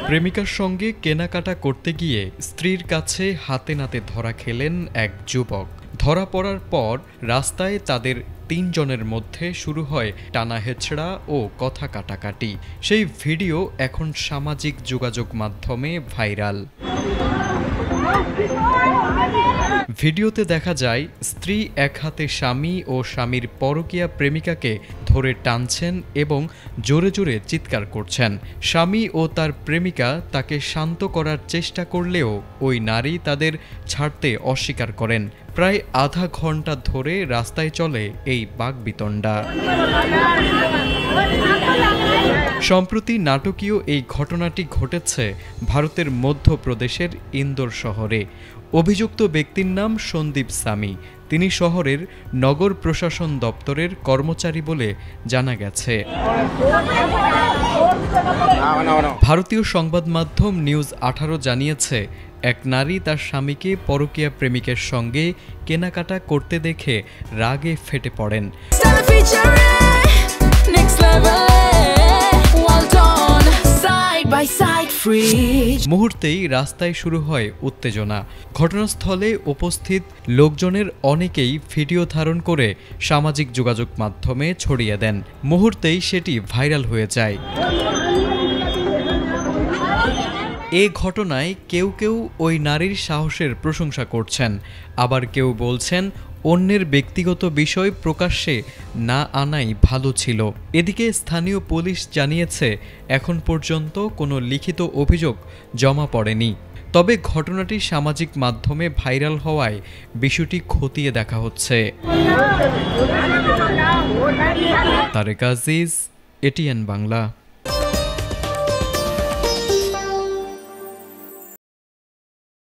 প্রেমিকার সঙ্গে কেনাকাটা করতে গিয়ে স্ত্রীর কাছে হাতে নাতে ধরা খেলেন এক যুবক। ধরা পড়ার পর রাস্তায় তাদের ৩ জনের মধ্যে শুরু হয় টানা হেঁচড়া ও কথা কাটাকাটি। সেই ভিডিও এখন সামাজিক যোগাযোগ মাধ্যমে ভাইরাল। ভিডিওতে দেখা যায় স্ত্রী এক হাতে স্বামী ও স্বামীর পরকীয়া প্রেমিকাকে ধরে টানছেন এবং জোরে জোরে চিৎকার করছেন। স্বামী ও তার প্রেমিকা তাকে শান্ত করার চেষ্টা করলেও ওই নারী তাদের ছাড়তে অস্বীকার করেন। প্রায় আধা ঘন্টা ধরে রাস্তায় চলে এই বাকবিতণ্ডা। সম্প্রতি নাটকীয় এই ঘটনাটি ঘটেছে ভারতের মধ্যপ্রদেশের ইন্দোর শহরে। অভিযুক্ত ব্যক্তির নাম সন্দীপ সামি। তিনি শহরের নগর প্রশাসন দপ্তরের কর্মচারী বলে জানা গেছে। ভারতীয় সংবাদ মাধ্যম নিউজ 18 জানিয়েছে, এক নারী তার স্বামীকে পরকীয়া প্রেমিকের সঙ্গে কেনাকাটা করতে দেখে রাগে ফেটে পড়েন। মুহূর্তেই রাস্তায় শুরু হয় উত্তেজনা। ঘটনাস্থলে উপস্থিত লোকজনের অনেকেই ভিডিও ধারণ করে সামাজিক যোগাযোগ মাধ্যমে ছড়িয়ে দেন। মুহূর্তেই সেটি ভাইরাল হয়ে যায়। এ ঘটনায় কেউ কেউ ওই নারীর সাহসের প্রশংসা করছেন, আবার কেউ বলছেন অন্যের ব্যক্তিগত বিষয় প্রকাশ্যে না আনাই ভালো ছিল। এদিকে স্থানীয় পুলিশ জানিয়েছে এখন পর্যন্ত কোনো লিখিত অভিযোগ জমা পড়েনি। তবে ঘটনাটি সামাজিক মাধ্যমে ভাইরাল হওয়ায় বিষয়টি খতিয়ে দেখা হচ্ছে। তারেক আজিজ, এটিএন বাংলা।